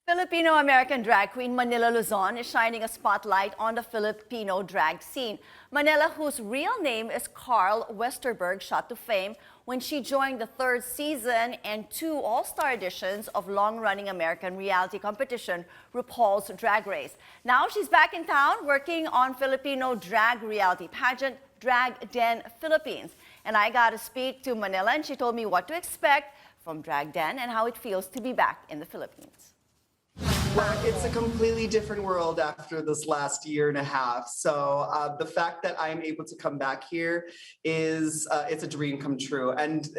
Filipino-American drag queen Manila Luzon is shining a spotlight on the Filipino drag scene. Manila, whose real name is Karl Westerberg, shot to fame when she joined the third season and two all-star editions of long-running American reality competition, RuPaul's Drag Race. Now she's back in town working on Filipino drag reality pageant, Drag Den Philippines. And I got to speak to Manila, and she told me what to expect from Drag Den and how it feels to be back in the Philippines. Well, it's a completely different world after this last year and a half. So the fact that I'm able to come back here is it's a dream come true. And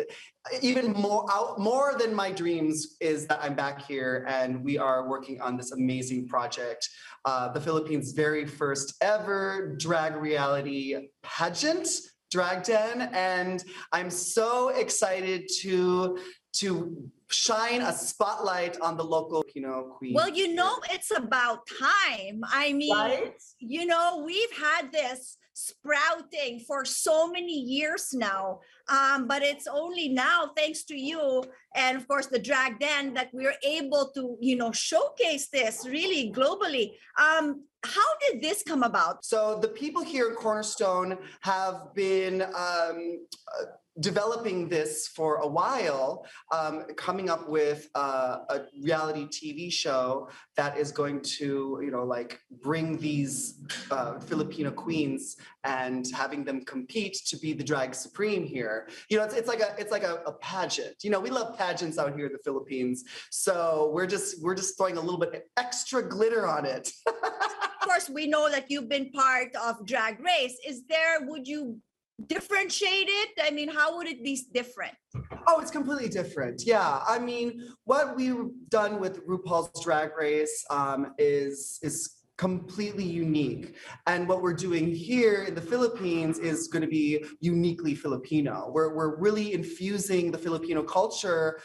even more than my dreams is that I'm back here and we are working on this amazing project, the Philippines' very first ever drag reality pageant, Drag Den, and I'm so excited to shine a spotlight on the local Filipino queen. Well, it's about time. I mean, right? We've had this sprouting for so many years now, but it's only now, thanks to you and of course the Drag Den, that we're able to, showcase this really globally. How did this come about? So the people here at Cornerstone have been developing this for a while, coming up with a reality TV show that is going to, bring these Filipino queens and having them compete to be the drag supreme here. It's like a pageant. We love pageants out here in the Philippines, so we're just throwing a little bit extra glitter on it. Of course, we know that you've been part of Drag Race. Would you differentiate it? I mean, how would it be different? Oh, it's completely different. Yeah. I mean, what we've done with RuPaul's Drag Race is completely unique. And what we're doing here in the Philippines is going to be uniquely Filipino. We're really infusing the Filipino culture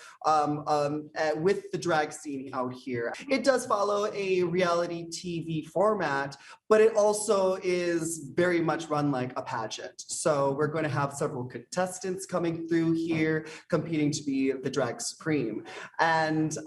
with the drag scene out here. It does follow a reality TV format, but it also is very much run like a pageant. So we're going to have several contestants coming through here, competing to be the drag supreme. And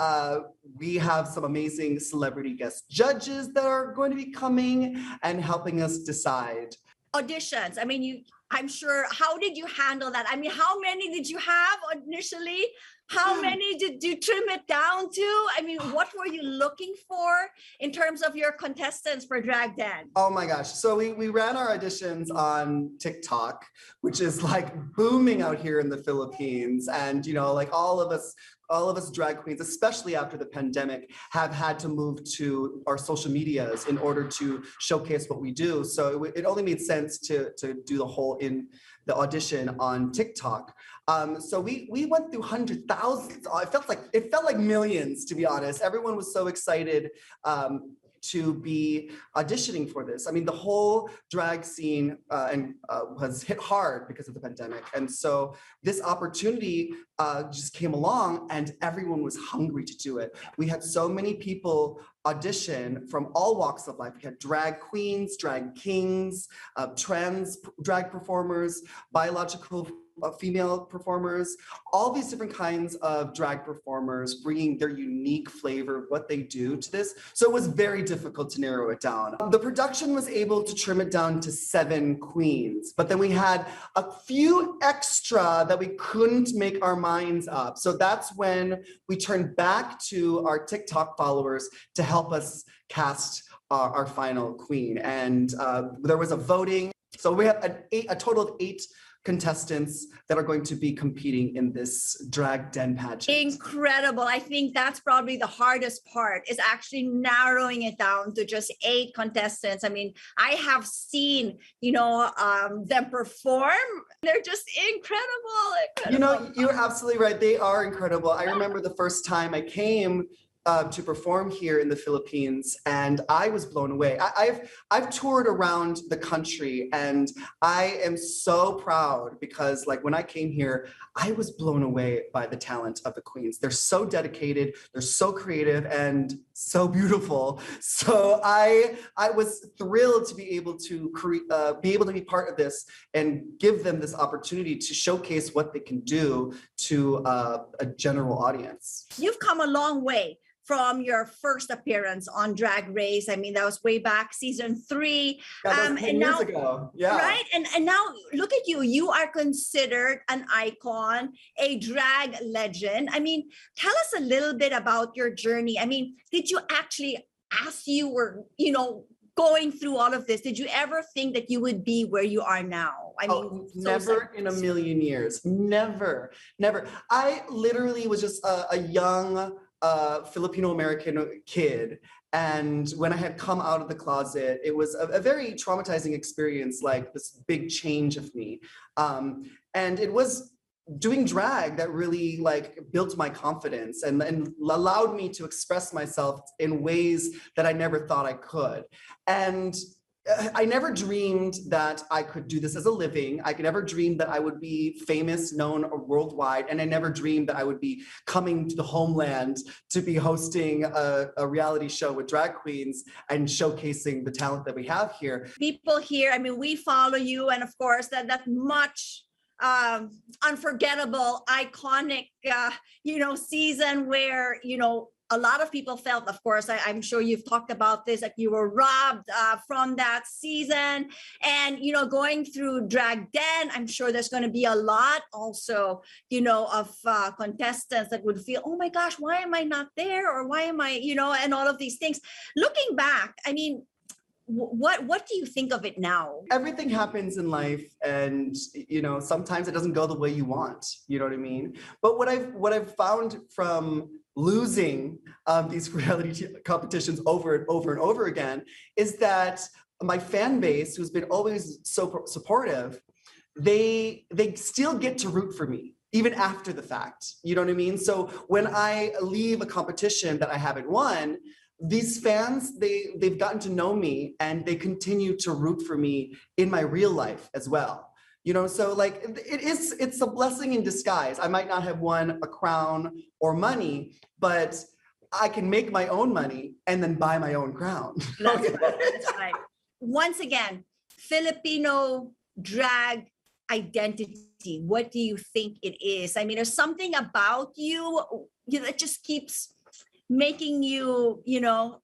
we have some amazing celebrity guest judges that are going to be coming and helping us decide. Auditions. I mean, I'm sure, how did you handle that? I mean, how many did you have initially? How many did you trim it down to? I mean, what were you looking for in terms of your contestants for Drag Den? Oh my gosh. So we ran our auditions on TikTok, which is like booming out here in the Philippines. And, all of us drag queens, especially after the pandemic, have had to move to our social medias in order to showcase what we do. So it only made sense to do the audition on TikTok. So we went through hundreds, thousands. It felt like millions, to be honest. Everyone was so excited to be auditioning for this. I mean, the whole drag scene was hit hard because of the pandemic. And so this opportunity just came along and everyone was hungry to do it. We had so many people audition from all walks of life. We had drag queens, drag kings, trans drag performers, biological female performers, all these different kinds of drag performers bringing their unique flavor of what they do to this. So it was very difficult to narrow it down. The production was able to trim it down to 7 queens, but then we had a few extra that we couldn't make our minds up. So that's when we turned back to our TikTok followers to help us cast our final queen. And there was a voting. So we have a total of 8 contestants that are going to be competing in this Drag Den pageant. Incredible. I think that's probably the hardest part, is actually narrowing it down to just 8 contestants. I mean, I have seen, them perform. They're just incredible. You're absolutely right. They are incredible. I remember the first time I came to perform here in the Philippines, and I was blown away. I've toured around the country, and I am so proud because, when I came here, I was blown away by the talent of the queens. They're so dedicated, they're so creative, and so beautiful. So I was thrilled to be able to be part of this and give them this opportunity to showcase what they can do to a general audience. You've come a long way from your first appearance on Drag Race. I mean, that was way back season 3. Yeah, that was 10 And years now, ago. Yeah. right? And now look at you. You are considered an icon, a drag legend. I mean, tell us a little bit about your journey. I mean, did you actually, as you were, going through all of this, did you ever think that you would be where you are now? I mean, never in a million years. Never, never. I literally was just a young Filipino-American kid. And when I had come out of the closet, it was a very traumatizing experience, like this big change of me. And it was doing drag that really like built my confidence and allowed me to express myself in ways that I never thought I could. And I never dreamed that I could do this as a living. I never dreamed that I would be famous, known worldwide. And I never dreamed that I would be coming to the homeland to be hosting a reality show with drag queens and showcasing the talent that we have here. People here, I mean, we follow you. And of course, that much unforgettable, iconic, season where, a lot of people felt, of course, I'm sure you've talked about this, like you were robbed from that season. And, going through Drag Den, I'm sure there's going to be a lot also, of contestants that would feel, oh my gosh, why am I not there? Or why am I, and all of these things. Looking back, I mean, what do you think of it now? Everything happens in life, and sometimes it doesn't go the way you want. You know what I mean? But what I've found from losing these reality competitions over and over again is that my fan base, who's been always so supportive, they still get to root for me even after the fact. You know what I mean? So when I leave a competition that I haven't won, these fans, they've gotten to know me and they continue to root for me in my real life as well. So like it's a blessing in disguise. I might not have won a crown or money, but I can make my own money and then buy my own crown. That's right. That's right. Once again, Filipino drag identity. What do you think it is? I mean, there's something about you that just keeps making you,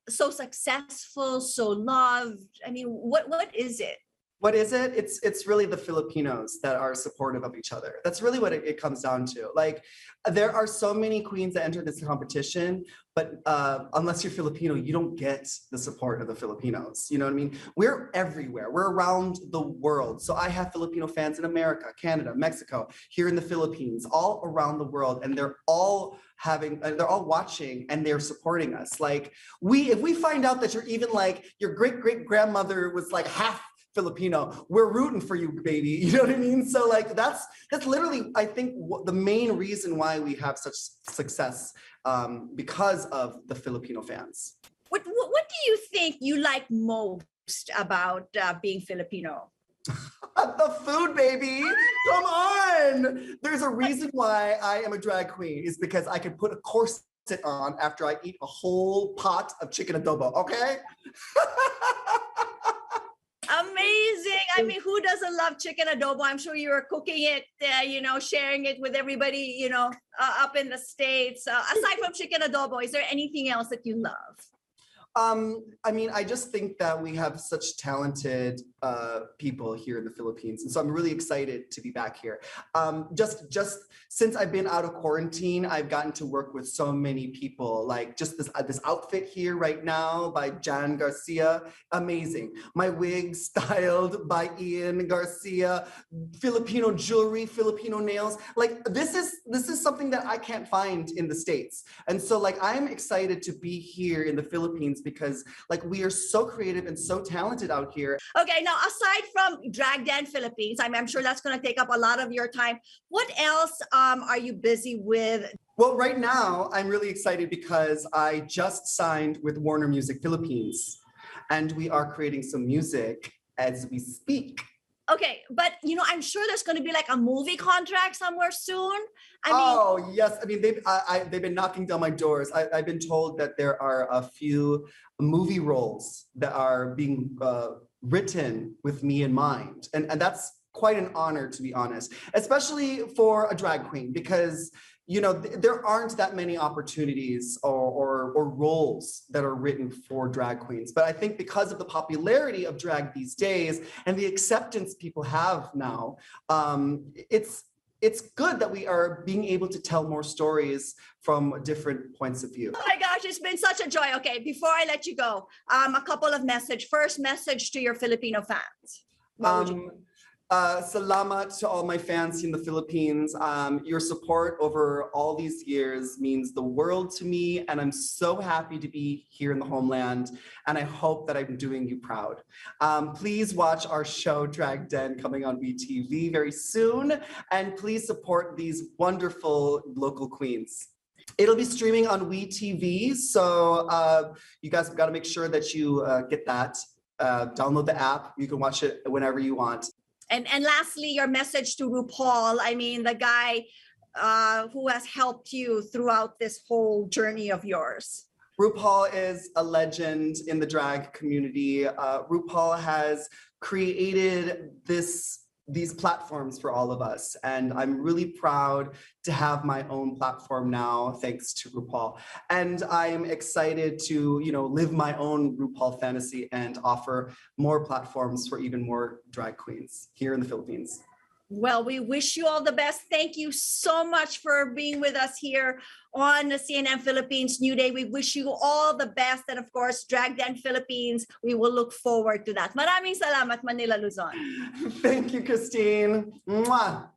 so successful, so loved. I mean, what is it? What is it? It's really the Filipinos that are supportive of each other. That's really what it comes down to. Like, there are so many queens that enter this competition, but unless you're Filipino, you don't get the support of the Filipinos. You know what I mean? We're everywhere. We're around the world. So I have Filipino fans in America, Canada, Mexico, here in the Philippines, all around the world, and they're all watching and they're supporting us. Like, if we find out that you're even like your great grandmother was like half Filipino, we're rooting for you, baby. You know what I mean? So like that's literally, I think, the main reason why we have such success, because of the Filipino fans. What do you think you like most about being Filipino? The food, baby. Come on. There's a reason why I am a drag queen, is because I can put a corset on after I eat a whole pot of chicken adobo, okay? Amazing. I mean, who doesn't love chicken adobo? I'm sure you were cooking it, sharing it with everybody, up in the States. Aside from chicken adobo, is there anything else that you love? I mean, I just think that we have such talented people here in the Philippines. And so I'm really excited to be back here. Just since I've been out of quarantine, I've gotten to work with so many people, like just this outfit here right now by Jan Garcia, amazing. My wig styled by Ian Garcia, Filipino jewelry, Filipino nails. Like this is something that I can't find in the States. And so like, I'm excited to be here in the Philippines because like we are so creative and so talented out here. Okay, now aside from Drag Den Philippines, I'm sure that's going to take up a lot of your time. What else are you busy with? Well, right now I'm really excited because I just signed with Warner Music Philippines, and we are creating some music as we speak. Okay, but I'm sure there's going to be like a movie contract somewhere soon. Oh yes, I mean they've been knocking down my doors. I've been told that there are a few movie roles that are being written with me in mind, and that's quite an honor, to be honest, especially for a drag queen, because there aren't that many opportunities or roles that are written for drag queens. But I think because of the popularity of drag these days and the acceptance people have now, it's good that we are being able to tell more stories from different points of view. Oh my gosh, it's been such a joy. Okay, before I let you go, a couple of first message to your Filipino fans. Salamat to all my fans in the Philippines. Your support over all these years means the world to me, and I'm so happy to be here in the homeland, and I hope that I'm doing you proud. Please watch our show Drag Den coming on WeTV very soon, and please support these wonderful local queens. It'll be streaming on WeTV, so you guys have got to make sure that you get that. Download the app. You can watch it whenever you want. And lastly, your message to RuPaul. I mean, the guy who has helped you throughout this whole journey of yours. RuPaul is a legend in the drag community. RuPaul has created these platforms for all of us. And I'm really proud to have my own platform now, thanks to RuPaul. And I'm excited to, live my own RuPaul fantasy and offer more platforms for even more drag queens here in the Philippines. Well, we wish you all the best. Thank you so much for being with us here on the CNN Philippines New Day. We wish you all the best. And of course, Drag Den Philippines, we will look forward to that. Maraming salamat, Manila Luzon. Thank you, Christine. Mwah.